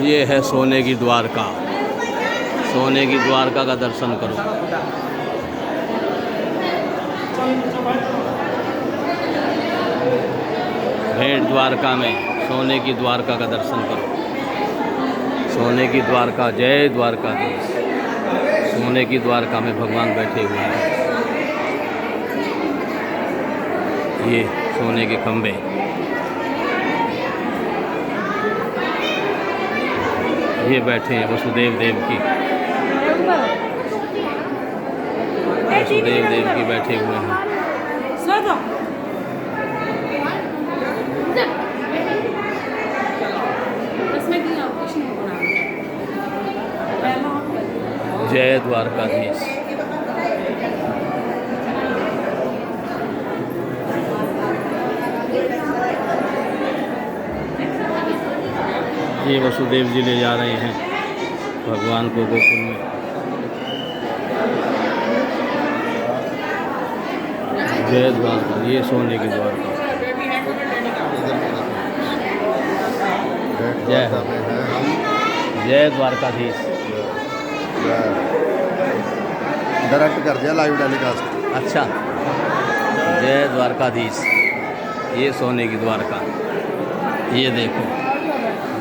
ये है सोने की द्वारका। सोने की द्वारका का दर्शन करो। भेंट द्वारका में सोने की द्वारका का दर्शन करो। सोने की द्वारका, जय द्वारकाधीश। सोने की द्वारका में भगवान बैठे हुए हैं। ये सोने के खंभे, ये बैठे हैं वसुदेव देवकी। वसुदेव देवकी बैठे हुए हैं। जय द्वारकाधीश। ये वसुदेव जी ले जा रहे हैं भगवान को गोकुल में। जय द्वारका, ये सोने की द्वारका। जय द्वारकाधीश। डायरेक्ट कर दिया लाइव टेलीकास्ट। अच्छा, जय द्वारकाधीश। ये सोने की द्वारका। ये देखो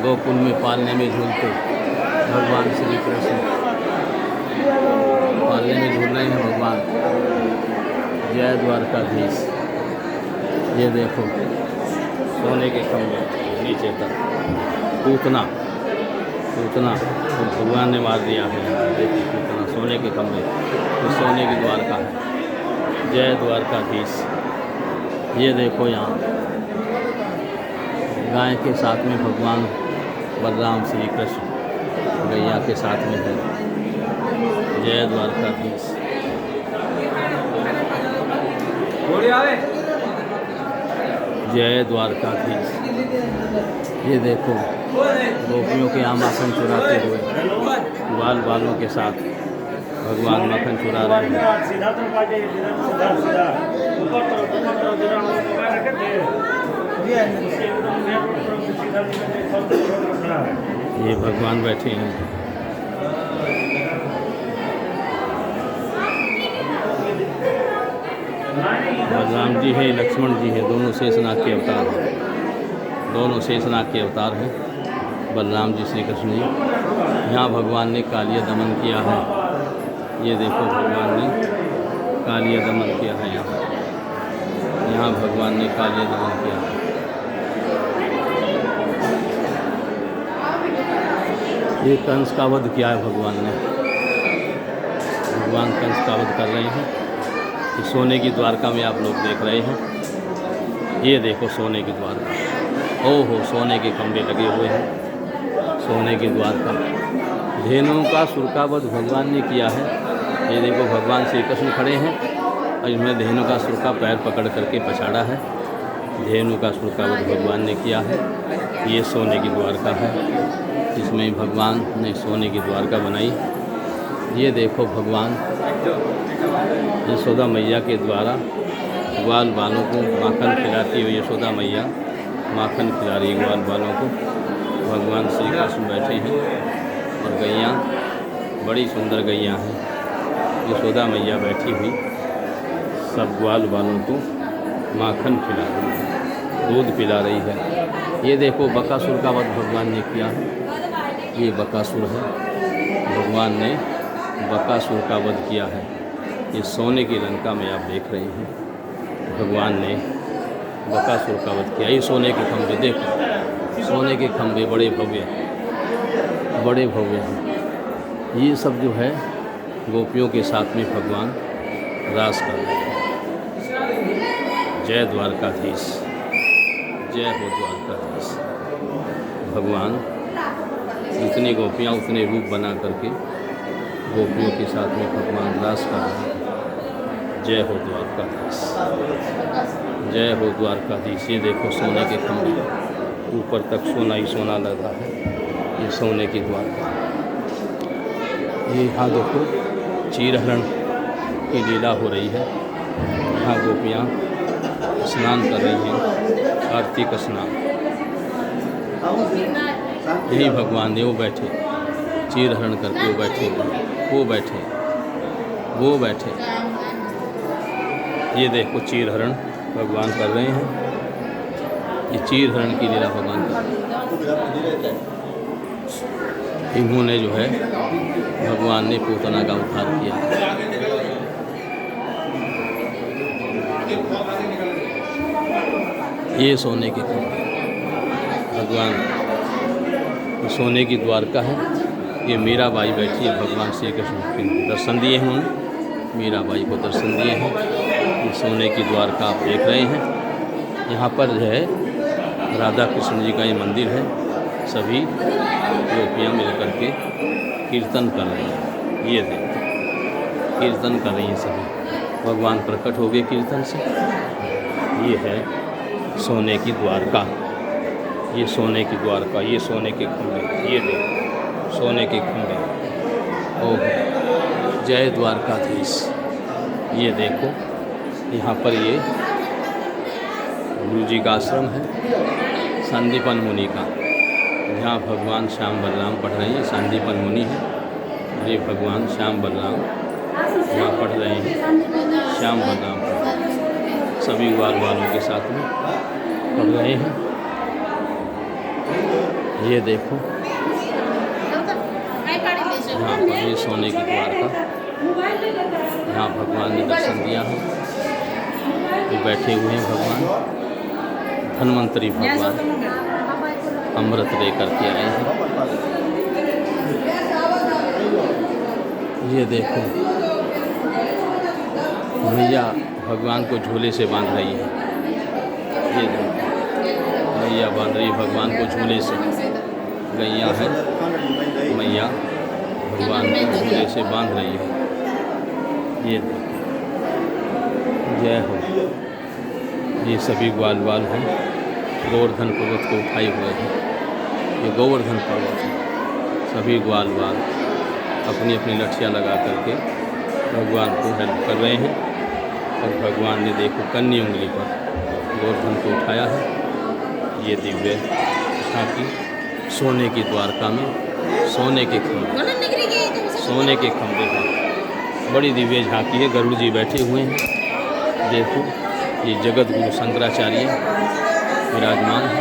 गोकुल में पालने में झूलते भगवान श्री कृष्ण, पालने में झूल रहे हैं भगवान। जय द्वारकाधीश। ये देखो सोने के खंभे नीचे तक, पूतना पूतना तो भगवान ने मार दिया है। देखिए पूतना, सोने के खंभे, तो सोने की द्वारका है। जय द्वारकाधीश। ये देखो यहाँ गाय के साथ में भगवान बलराम श्री कृष्ण गैया के साथ में है। जय द्वारकाधीश। जय द्वारकाधीश। ये देखो गोपियों के यहाँ माखन चुराते हुए ग्वाल बालों के साथ भगवान माखन चुरा रहे हैं। ये भगवान बैठे हैं। बलराम जी है, लक्ष्मण जी है, दोनों शेषनाग के अवतार हैं। दोनों शेषनाग के अवतार हैं बलराम जी, श्री कृष्ण जी। यहाँ भगवान ने कालिया दमन किया है। ये देखो भगवान ने कालिया दमन किया है। यहाँ भगवान ने कालिया दमन किया है। ये कंस का वध किया है भगवान ने। भगवान कंस का वध कर रहे हैं। ये सोने की द्वारका में आप लोग देख रहे हैं। ये देखो सोने की द्वारका। ओहो, सोने के खंभे लगे हुए हैं। सोने की द्वारका। धेनुओं का सुर का वध भगवान ने किया है। ये देखो भगवान श्री कृष्ण खड़े हैं और इसमें धेनु का सुर का पैर पकड़ करके पछाड़ा है। धेनु का सुर का वध भगवान ने किया है। ये सोने की द्वारका है। इसमें भगवान ने सोने की द्वारका बनाई। ये देखो भगवान यशोदा मैया के द्वारा ग्वाल बालों को माखन खिलाती हुई यशोदा मैया माखन खिला रही ग्वाल बालों को। भगवान श्री कृष्ण बैठे हैं और गैया, बड़ी सुंदर गैया हैं। यशोदा मैया बैठी हुई सब ग्वाल बालों को माखन खिला रही है, दूध पिला रही है। ये देखो बकासुर का वध भगवान ने किया है। ये बकासुर है, भगवान ने बकासुर का वध किया है। ये सोने की लंका में आप देख रहे हैं भगवान ने बकासुर का वध किया। ये सोने के खंभे देखो, सोने के खंभे बड़े भव्य, बड़े भव्य हैं। ये सब जो है गोपियों के साथ में भगवान रास कर रहे हैं। जय द्वारकाधीश। जय हो द्वारकाधीश। भगवान जितनी गोपियाँ उतने रूप बना करके गोपियों के साथ में भगवान रास कर रहे हैं। जय हो द्वारकाधीश। जय हो द्वारकाधीश। ये देखो सोने के खंभे, ऊपर तक सोना ही सोना लगा है। ये सोने की द्वारका। ये यहाँ देखो चीरहरण की लीला हो रही है। यहाँ गोपियाँ स्नान कर रही हैं, कार्तिक स्नान। यही भगवान ने वो बैठे, चीर हरण करके वो बैठे, वो बैठे, वो बैठे। ये देखो चीर हरण भगवान कर रहे हैं। ये चीर हरण की लीला भगवान कर रहे हैं। इन्होंने जो है भगवान ने पूतना का उद्धार किया। ये सोने के भगवान, सोने की द्वारका है। ये मीराबाई बैठी है, भगवान श्री कृष्ण के दर्शन दिए हैं उन्होंने, मीराबाई को दर्शन दिए हैं। ये सोने की द्वारका आप देख रहे हैं। यहाँ पर जो है राधा कृष्ण जी का ये मंदिर है। सभी गोपियाँ मिल कर के कीर्तन कर रही हैं। ये देखो कीर्तन कर रही हैं सभी, भगवान प्रकट हो गए कीर्तन से। ये है सोने की द्वारका, ये सोने की द्वारका, ये सोने के खंभे, ये देखो सोने के खंभे। ओह जय द्वारकाधीश। ये देखो यहाँ पर ये गुरु जी का आश्रम है, संदीपन मुनि का, जहाँ भगवान श्याम बलराम पढ़ रहे हैं। संदीपन मुनि है और ये भगवान श्याम बलराम यहाँ पढ़ रहे हैं। श्याम बलराम सभी ग्वाल वालों के साथ में पढ़ रहे हैं। ये देखो यहाँ पर ये सोने की द्वारका, यहाँ भगवान ने दर्शन दिया है। ये बैठे हुए हैं भगवान, धन्वंतरी भगवान अमृत लेकर के आए हैं। ये देखो मैया भगवान को झूले से बांध रही है। ये देखो मैया बांध रही है भगवान को झूले से। गैया है, मैया भगवान को झूले से बांध रही है। ये देखो जय हो। ये सभी ग्वाल बाल हैं, गोवर्धन पर्वत को उठाए हुए हैं। ये गोवर्धन पर्वत है। सभी ग्वाल बाल अपनी अपनी लठियाँ लगा करके भगवान को हेल्प कर रहे हैं। और भगवान ने देखो कन्नी उंगली पर गोवर्धन को उठाया है। ये दिव्य झांकी सोने की द्वारका में, सोने के खंभे, सोने के खंभे पर बड़ी दिव्य झांकी है। गरुड़ जी बैठे हुए हैं। देखो ये जगत गुरु शंकराचार्य विराजमान है।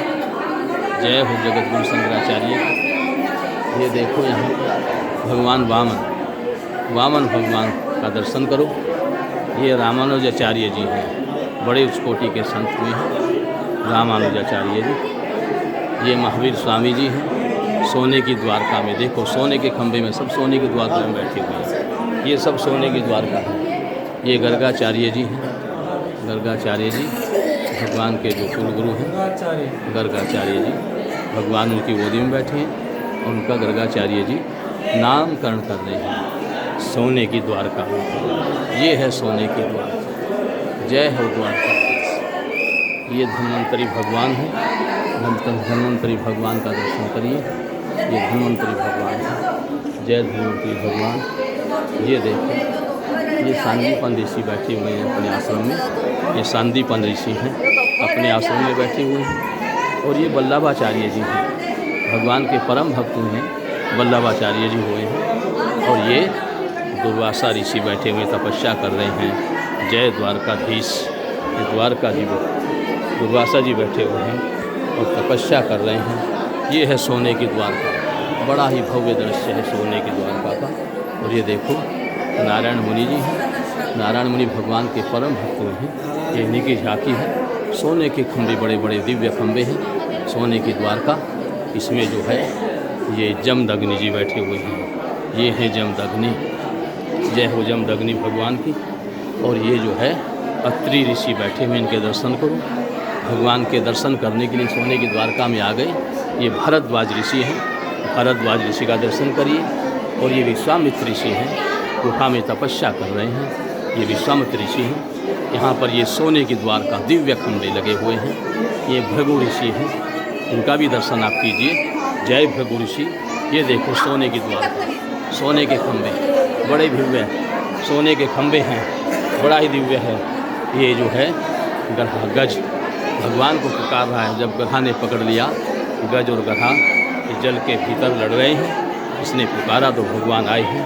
जय हो जगत गुरु शंकराचार्य। ये देखो यहाँ भगवान वामन भगवान का दर्शन करो। ये रामानुजाचार्य जी हैं, बड़े उच्च कोटि के संत में हैं रामानुजाचार्य जी। ये महावीर स्वामी जी हैं, सोने की द्वारका में। देखो सोने के खंभे में सब सोने की द्वारका में बैठे हुए हैं। ये सब सोने की द्वारका है। ये गर्गाचार्य जी हैं, गर्गाचार्य जी भगवान के जो कुल गुरु हैं। गर्गाचार्य जी भगवान उनकी गोदी में बैठे हैं और उनका गर्गाचार्य जी नामकरण कर रहे हैं सोने की द्वारका। ये है सोने की द्वारका। जय हो द्वारका। ये धन्वंतरी भगवान है। धन्वंतरी भगवान का दर्शन करिए। ये धन्वंतरी भगवान है। जय धन्वंतरी भगवान। ये देखो ये सांदीपन ऋषि बैठे हुए हैं अपने आश्रम में। ये सांदीपन ऋषि हैं, अपने आश्रम में बैठे हुए हैं। और ये वल्लभाचार्य जी हैं, भगवान के परम भक्त हैं, वल्लभाचार्य जी हुए हैं। और ये दुर्वासा ऋषि बैठे हुए तपस्या कर रहे हैं। जय द्वारकाधीश। ये द्वारका जी दुर्वासा जी बैठे हुए हैं और तपस्या कर रहे हैं। ये है सोने की द्वारका। बड़ा ही भव्य दृश्य है सोने की द्वारका का। और ये देखो नारायण मुनि जी हैं। नारायण मुनि भगवान के परम भक्त हैं। ये इन्हीं की झांकी है। सोने के खंभे, बड़े बड़े दिव्य खंभे हैं। सोने की द्वारका, इसमें जो है ये जमदग्नि जी बैठे हुए हैं। ये है जमदग्नि। जय हो जमदग्नि भगवान की। और ये जो है अत्रि ऋषि बैठे हुए, इनके दर्शन करो। भगवान के दर्शन करने के लिए सोने की द्वारका में आ गए। ये भरद्वाज ऋषि हैं, भरद्वाज ऋषि का दर्शन करिए। और ये विश्वामित्र ऋषि हैं, गुफा में तपस्या कर रहे हैं। ये विश्वामित्र ऋषि हैं। यहाँ पर ये सोने की द्वारका, दिव्य खंभे लगे हुए हैं। ये भृगु ऋषि हैं, उनका भी दर्शन आप कीजिए। जय भृगु ऋषि। ये देखो सोने की द्वारका, सोने के खंभे, बड़े दिव्य सोने के खंभे हैं, बड़ा ही दिव्य है। ये जो है गधा, गज भगवान को पुकार रहा है। जब गधा ने पकड़ लिया, गज और गधा कि जल के भीतर लड़ रहे हैं। इसने पुकारा तो भगवान आए हैं।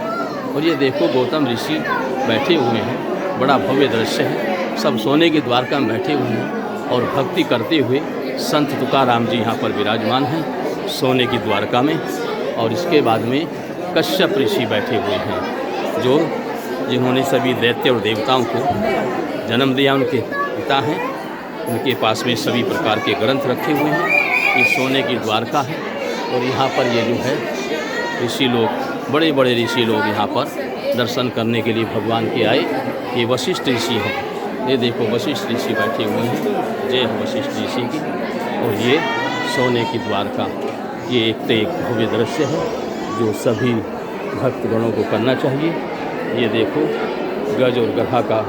और ये देखो गौतम ऋषि बैठे हुए हैं, बड़ा भव्य दृश्य है। सब सोने की द्वारका में बैठे हुए हैं और भक्ति करते हुए संत तुकाराम जी यहाँ पर विराजमान हैं सोने की द्वारका में। और इसके बाद में कश्यप ऋषि बैठे हुए हैं, जो जिन्होंने सभी दैत्य और देवताओं को जन्म दिया, उनके पिता हैं। उनके पास में सभी प्रकार के ग्रंथ रखे हुए हैं। ये सोने की द्वारका है। और यहाँ पर ये जो है ऋषि लोग, बड़े बड़े ऋषि लोग यहाँ पर दर्शन करने के लिए भगवान के आए। ये वशिष्ठ ऋषि हैं। ये देखो वशिष्ठ ऋषि बैठे हुए हैं, जय हो वशिष्ठ ऋषि की। और ये सोने की द्वारका, ये एक तो एक भव्य दृश्य है जो सभी भक्तगणों को करना चाहिए। ये देखो गज और गधा का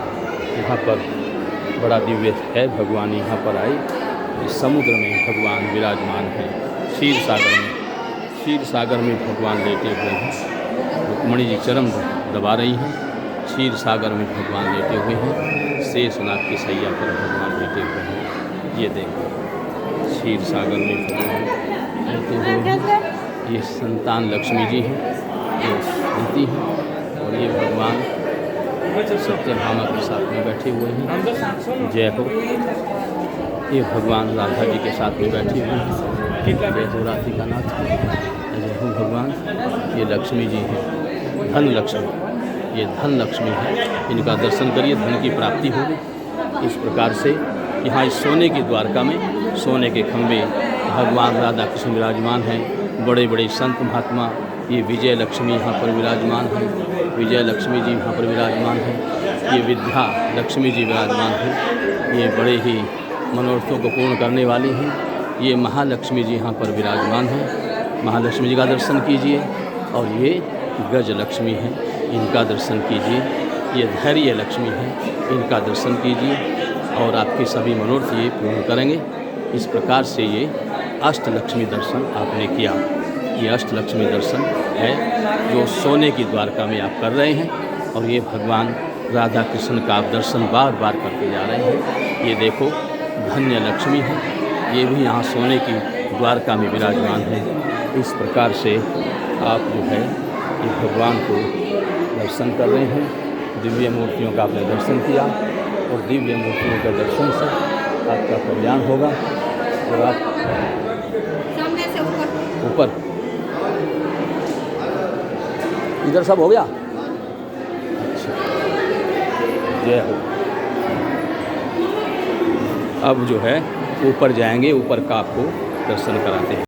यहाँ पर बड़ा दिव्य है। भगवान यहाँ पर आए। इस समुद्र में भगवान विराजमान हैं, क्षीर सागर में। क्षीर सागर में भगवान लेटे हुए हैं। रुक्मणी जी चरम दबा रही हैं। क्षीर सागर में भगवान लेटे हुए हैं। शेषनाग की सैया पर भगवान लेटे हुए हैं। ये देखो क्षीर सागर में भगवान लेटे हुए हैं। ये संतान लक्ष्मी जी हैं, ये शांति हैं। और ये भगवान सत्यभामा के साथ में बैठे हुए हैं, जय हो। ये भगवान राधा जी के साथ में बैठे हुए हैं, जय हो राधिका नाथ, जय हो भगवान। ये लक्ष्मी जी हैं, धन लक्ष्मी, ये धन लक्ष्मी है। इनका दर्शन करिए, धन की प्राप्ति होगी। इस प्रकार से यहाँ इस सोने की द्वारका में सोने के खंभे भगवान राधा कृष्ण विराजमान हैं। बड़े बड़े संत महात्मा, ये विजय लक्ष्मी यहाँ पर विराजमान है। विजय लक्ष्मी जी यहाँ पर विराजमान हैं। ये विद्या लक्ष्मी जी विराजमान हैं। ये बड़े ही मनोरथों को पूर्ण करने वाली हैं। ये महालक्ष्मी जी यहाँ पर विराजमान हैं। महालक्ष्मी जी का दर्शन कीजिए। और ये गज लक्ष्मी हैं, इनका दर्शन कीजिए। ये धैर्य लक्ष्मी हैं, इनका दर्शन कीजिए और आपके सभी मनोरथ ये पूर्ण करेंगे। इस प्रकार से ये अष्टलक्ष्मी दर्शन आपने किया। ये अष्टलक्ष्मी दर्शन है जो सोने की द्वारका में आप कर रहे हैं। और ये भगवान राधा कृष्ण का आप दर्शन बार बार करते जा रहे हैं। ये देखो धन्य लक्ष्मी है, ये भी यहाँ सोने की द्वारका में विराजमान है। इस प्रकार से आप जो है ये भगवान को दर्शन कर रहे हैं। दिव्य मूर्तियों का आपने दर्शन किया और दिव्य मूर्तियों के दर्शन से आपका कल्याण होगा। और आप सामने से ऊपर इधर सब हो गया। अच्छा, जय हो। अब जो है ऊपर जाएंगे, ऊपर का आपको दर्शन कराते हैं।